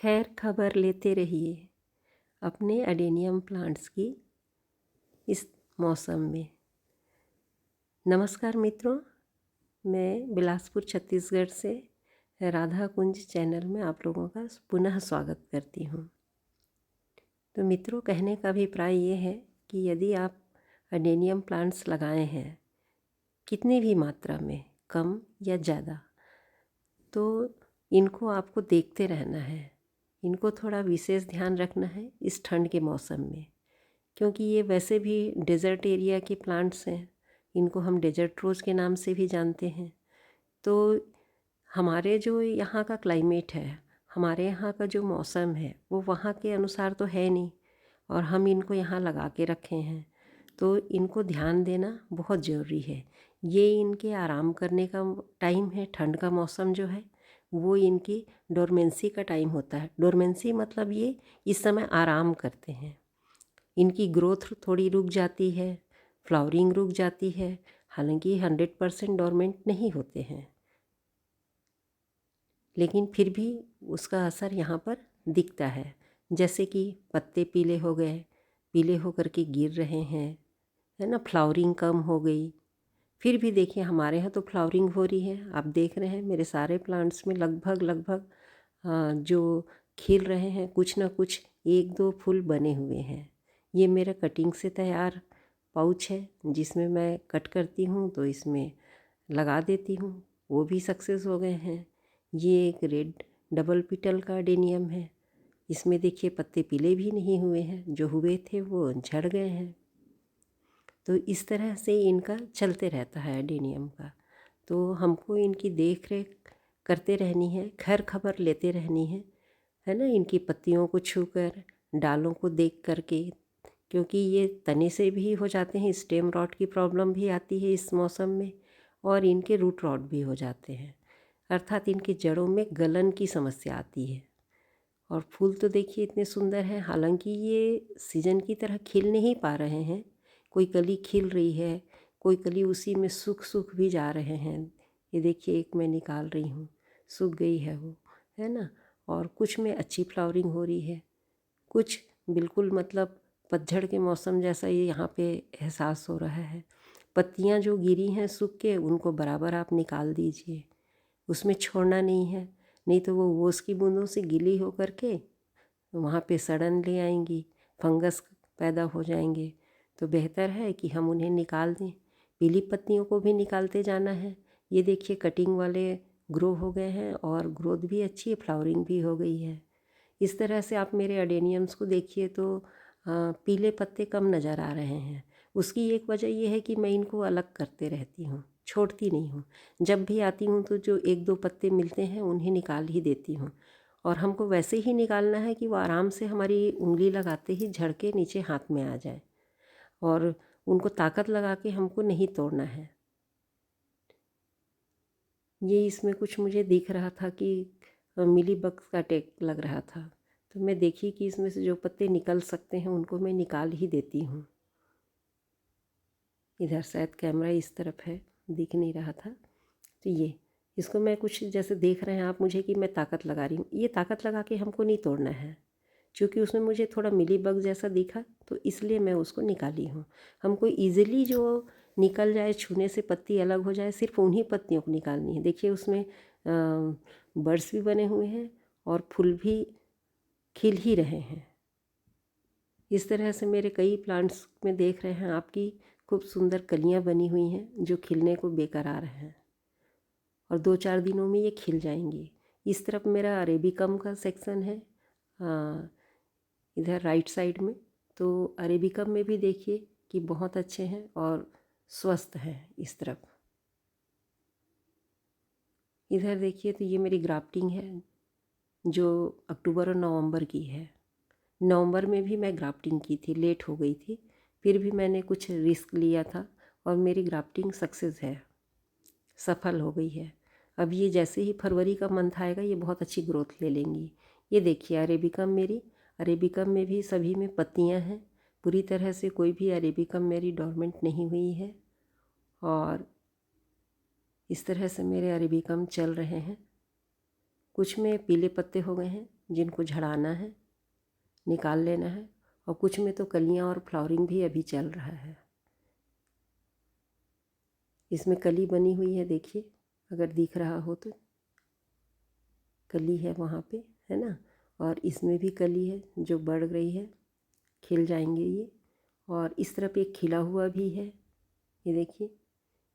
खैर खबर लेते रहिए अपने अडेनियम प्लांट्स की इस मौसम में। नमस्कार मित्रों, मैं बिलासपुर छत्तीसगढ़ से राधा कुंज चैनल में आप लोगों का पुनः स्वागत करती हूँ। तो मित्रों, कहने का अभिप्राय ये है कि यदि आप अडेनियम प्लांट्स लगाए हैं कितनी भी मात्रा में, कम या ज़्यादा, तो इनको आपको देखते रहना है। इनको थोड़ा विशेष ध्यान रखना है इस ठंड के मौसम में, क्योंकि ये वैसे भी डेज़र्ट एरिया के प्लांट्स हैं। इनको हम डेज़र्ट रोज़ के नाम से भी जानते हैं। तो हमारे जो यहाँ का क्लाइमेट है, हमारे यहाँ का जो मौसम है, वो वहाँ के अनुसार तो है नहीं, और हम इनको यहाँ लगा के रखे हैं। तो इनको ध्यान देना बहुत ज़रूरी है। ये इनके आराम करने का टाइम है। ठंड का मौसम जो है वो इनकी डोरमेंसी का टाइम होता है। डोरमेंसी मतलब ये इस समय आराम करते हैं। इनकी ग्रोथ थोड़ी रुक जाती है, फ्लावरिंग रुक जाती है। हालांकि 100% डोरमेंट नहीं होते हैं, लेकिन फिर भी उसका असर यहाँ पर दिखता है। जैसे कि पत्ते पीले हो गए, पीले होकर के गिर रहे हैं, है ना। फ्लावरिंग कम हो गई। फिर भी देखिए हमारे यहाँ तो फ्लावरिंग हो रही है। आप देख रहे हैं मेरे सारे प्लांट्स में लगभग जो खिल रहे हैं, कुछ ना कुछ एक दो फूल बने हुए हैं। ये मेरा कटिंग से तैयार पाउच है, जिसमें मैं कट करती हूँ तो इसमें लगा देती हूँ। वो भी सक्सेस हो गए हैं। ये एक रेड डबल पिटल का अडेनियम है। इसमें देखिए पत्ते पीले भी नहीं हुए हैं, जो हुए थे वो झड़ गए हैं। तो इस तरह से इनका चलते रहता है अडेनियम का। तो हमको इनकी देख रेख करते रहनी है, खैर खबर लेते रहनी है ना। इनकी पत्तियों को छूकर, डालों को देख करके, क्योंकि ये तने से भी हो जाते हैं। स्टेम रॉट की प्रॉब्लम भी आती है इस मौसम में, और इनके रूट रॉट भी हो जाते हैं, अर्थात इनकी जड़ों में गलन की समस्या आती है। और फूल तो देखिए इतने सुंदर हैं। हालांकि ये सीजन की तरह खिल नहीं पा रहे हैं। कोई कली खिल रही है, कोई कली उसी में सूख भी जा रहे हैं। ये देखिए एक मैं निकाल रही हूँ, सूख गई है वो, है ना। और कुछ में अच्छी फ्लावरिंग हो रही है, कुछ बिल्कुल मतलब पतझड़ के मौसम जैसा ये यहाँ पे एहसास हो रहा है। पत्तियाँ जो गिरी हैं सूख के, उनको बराबर आप निकाल दीजिए, उसमें छोड़ना नहीं है। नहीं तो वो ओस की बूंदों से गीली हो कर के वहाँ पे सड़न ले आएंगी, फंगस पैदा हो जाएंगे। तो बेहतर है कि हम उन्हें निकाल दें। पीली पत्तियों को भी निकालते जाना है। ये देखिए कटिंग वाले ग्रो हो गए हैं, और ग्रोथ भी अच्छी है, फ्लावरिंग भी हो गई है। इस तरह से आप मेरे अडेनियम्स को देखिए तो पीले पत्ते कम नज़र आ रहे हैं। उसकी एक वजह यह है कि मैं इनको अलग करते रहती हूँ, छोड़ती नहीं हूँ। जब भी आती हूँ तो जो एक दो पत्ते मिलते हैं उन्हें निकाल ही देती हूँ। और हमको वैसे ही निकालना है कि वो आराम से हमारी उंगली लगाते ही झड़ के नीचे हाथ में आ जाए, और उनको ताकत लगा के हमको नहीं तोड़ना है। ये इसमें कुछ मुझे दिख रहा था कि मिली बग का अटैक लग रहा था, तो मैं देखी कि इसमें से जो पत्ते निकल सकते हैं उनको मैं निकाल ही देती हूँ। इधर शायद कैमरा इस तरफ है, दिख नहीं रहा था। तो ये इसको मैं कुछ जैसे देख रहे हैं आप मुझे कि मैं ताकत लगा रही हूँ। ये ताकत लगा के हमको नहीं तोड़ना है, क्योंकि उसमें मुझे थोड़ा मिली बग जैसा दिखा, तो इसलिए मैं उसको निकाली हूँ। हमको ईज़िली जो निकल जाए, छूने से पत्ती अलग हो जाए, सिर्फ उन्हीं पत्तियों को निकालनी है। देखिए उसमें बर्ड्स भी बने हुए हैं और फूल भी खिल ही रहे हैं। इस तरह से मेरे कई प्लांट्स में देख रहे हैं आपकी खूब सुंदर कलियाँ बनी हुई हैं, जो खिलने को बेकरार हैं, और 2-4 दिनों में ये खिल जाएंगी। इस तरफ मेरा अरेबिकम का सेक्शन है, इधर राइट साइड में। तो अरेबिकम में भी देखिए कि बहुत अच्छे हैं और स्वस्थ हैं। इस तरफ इधर देखिए तो ये मेरी ग्राफ्टिंग है, जो अक्टूबर और नवंबर की है। नवंबर में भी मैं ग्राफ्टिंग की थी, लेट हो गई थी, फिर भी मैंने कुछ रिस्क लिया था और मेरी ग्राफ्टिंग सक्सेस है, सफल हो गई है। अब ये जैसे ही फरवरी का मंथ आएगा ये बहुत अच्छी ग्रोथ ले लेंगी। ये देखिए अरेबिकम मेरी, अरेबिकम में भी सभी में पत्तियां हैं। पूरी तरह से कोई भी अरेबिकम मेरी डोरमेंट नहीं हुई है, और इस तरह से मेरे अरेबिकम चल रहे हैं। कुछ में पीले पत्ते हो गए हैं, जिनको झड़ाना है निकाल लेना है, और कुछ में तो कलियां और फ्लावरिंग भी अभी चल रहा है। इसमें कली बनी हुई है, देखिए अगर दिख रहा हो तो कली है वहाँ पे, है ना। और इसमें भी कली है जो बढ़ रही है, खिल जाएंगे ये। और इस तरफ एक खिला हुआ भी है, ये देखिए।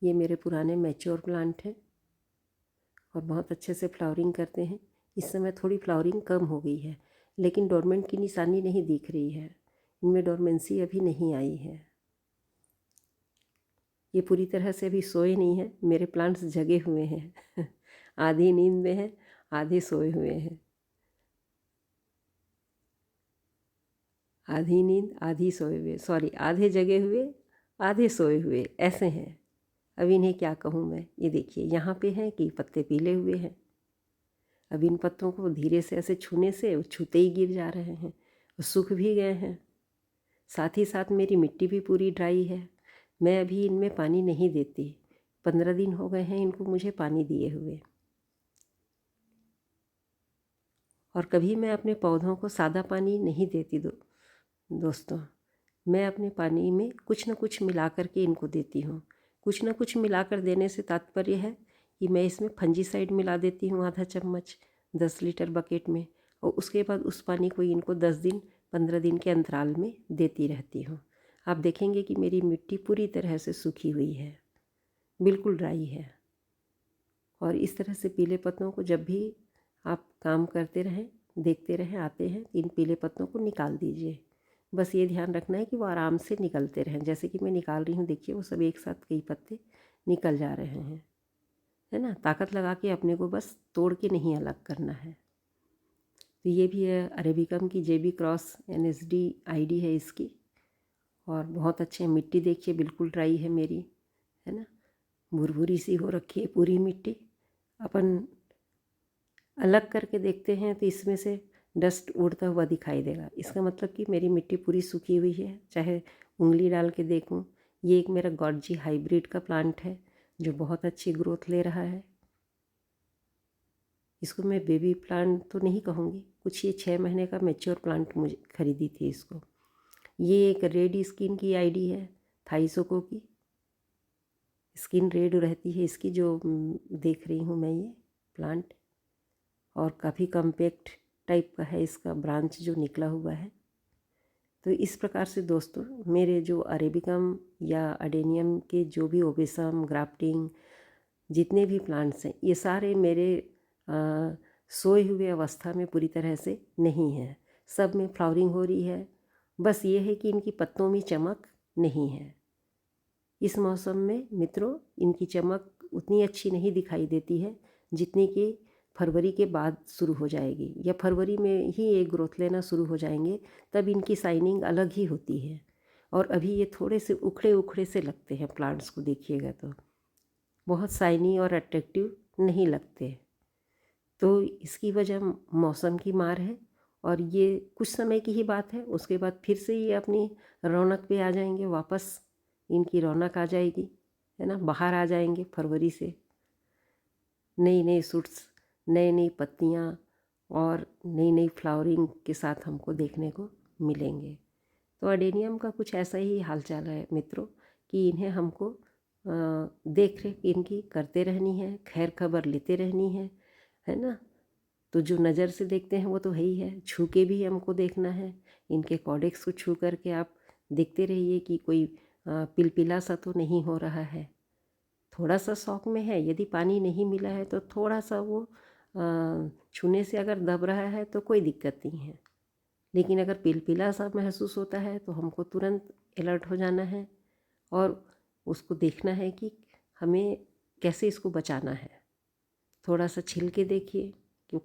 ये मेरे पुराने मैच्योर प्लांट हैं और बहुत अच्छे से फ्लावरिंग करते हैं। इस समय थोड़ी फ्लावरिंग कम हो गई है, लेकिन डोरमेंट की निशानी नहीं दिख रही है, इनमें डोरमेंसी अभी नहीं आई है। ये पूरी तरह से अभी सोए नहीं हैं, मेरे प्लांट्स जगे हुए हैं आधी नींद में हैं, आधे सोए हुए हैं। आधी नींद आधी सोए हुए, सॉरी, आधे जगे हुए आधे सोए हुए, ऐसे हैं। अब इन्हें क्या कहूँ मैं। ये देखिए यहाँ पे हैं कि पत्ते पीले हुए हैं। अब इन पत्तों को धीरे से ऐसे छूने से छूते ही गिर जा रहे हैं और सूख भी गए हैं। साथ ही साथ मेरी मिट्टी भी पूरी ड्राई है। मैं अभी इनमें पानी नहीं देती, 15 दिन हो गए हैं इनको मुझे पानी दिए हुए। और कभी मैं अपने पौधों को सादा पानी नहीं देती दोस्तों। मैं अपने पानी में कुछ न कुछ मिला कर के इनको देती हूँ। कुछ न कुछ मिलाकर देने से तात्पर्य है कि मैं इसमें फंजीसाइड मिला देती हूँ आधा चम्मच 10 लीटर बकेट में, और उसके बाद उस पानी को इनको 10 दिन 15 दिन के अंतराल में देती रहती हूँ। आप देखेंगे कि मेरी मिट्टी पूरी तरह से सूखी हुई है, बिल्कुल ड्राई है। और इस तरह से पीले पत्तों को जब भी आप काम करते रहें, देखते रहें आते हैं, इन पीले पत्तों को निकाल दीजिए। बस ये ध्यान रखना है कि वो आराम से निकलते रहें, जैसे कि मैं निकाल रही हूँ, देखिए वो सब एक साथ कई पत्ते निकल जा रहे हैं, है ना। ताकत लगा के अपने को बस तोड़ के नहीं अलग करना है। तो ये भी है अरेबिकम की JB क्रॉस NSD ID है इसकी, और बहुत अच्छे। मिट्टी देखिए बिल्कुल ड्राई है मेरी, है ना, भुरभुरी सी हो रखी है पूरी मिट्टी। अपन अलग करके देखते हैं तो इसमें से डस्ट उड़ता हुआ दिखाई देगा, इसका मतलब कि मेरी मिट्टी पूरी सूखी हुई है, चाहे उंगली डाल के देखूं। ये एक मेरा गॉडजी हाइब्रिड का प्लांट है जो बहुत अच्छी ग्रोथ ले रहा है। इसको मैं बेबी प्लांट तो नहीं कहूँगी, कुछ ये 6 महीने का मैच्योर प्लांट मुझे खरीदी थी इसको। ये एक रेड स्किन की ID है, थाईसोको की। स्किन रेड रहती है इसकी, जो देख रही हूँ मैं ये प्लांट। और काफ़ी कम्पैक्ट टाइप का है इसका ब्रांच जो निकला हुआ है। तो इस प्रकार से दोस्तों मेरे जो अरेबिकम या अडेनियम के जो भी ओबेसम, ग्राफ्टिंग, जितने भी प्लांट्स हैं, ये सारे मेरे सोए हुए अवस्था में पूरी तरह से नहीं हैं। सब में फ्लावरिंग हो रही है, बस ये है कि इनकी पत्तों में चमक नहीं है। इस मौसम में मित्रों इनकी चमक उतनी अच्छी नहीं दिखाई देती है जितनी कि फरवरी के बाद शुरू हो जाएगी, या फरवरी में ही ये ग्रोथ लेना शुरू हो जाएंगे, तब इनकी शाइनिंग अलग ही होती है। और अभी ये थोड़े से उखड़े उखड़े से लगते हैं, प्लांट्स को देखिएगा तो बहुत शाइनी और अट्रैक्टिव नहीं लगते। तो इसकी वजह मौसम की मार है, और ये कुछ समय की ही बात है, उसके बाद फिर से ये अपनी रौनक पे आ जाएंगे वापस। इनकी रौनक आ जाएगी, है ना, बाहर आ जाएंगे फरवरी से। नई नई शूट्स, नई नई पत्तियाँ और नई नई फ्लावरिंग के साथ हमको देखने को मिलेंगे। तो अडेनियम का कुछ ऐसा ही हालचाल है मित्रों कि इन्हें हमको देख रेख इनकी करते रहनी है, खैर खबर लेते रहनी है ना। तो जो नज़र से देखते हैं वो तो है ही है, छू के भी हमको देखना है। इनके कॉडेक्स को छू करके आप देखते रहिए कि कोई पिलपिला सा तो नहीं हो रहा है। थोड़ा सा शौक में है, यदि पानी नहीं मिला है तो थोड़ा सा वो छूने से अगर दब रहा है तो कोई दिक्कत नहीं है। लेकिन अगर पिलपिला सा महसूस होता है तो हमको तुरंत अलर्ट हो जाना है और उसको देखना है कि हमें कैसे इसको बचाना है। थोड़ा सा छिल के देखिए कि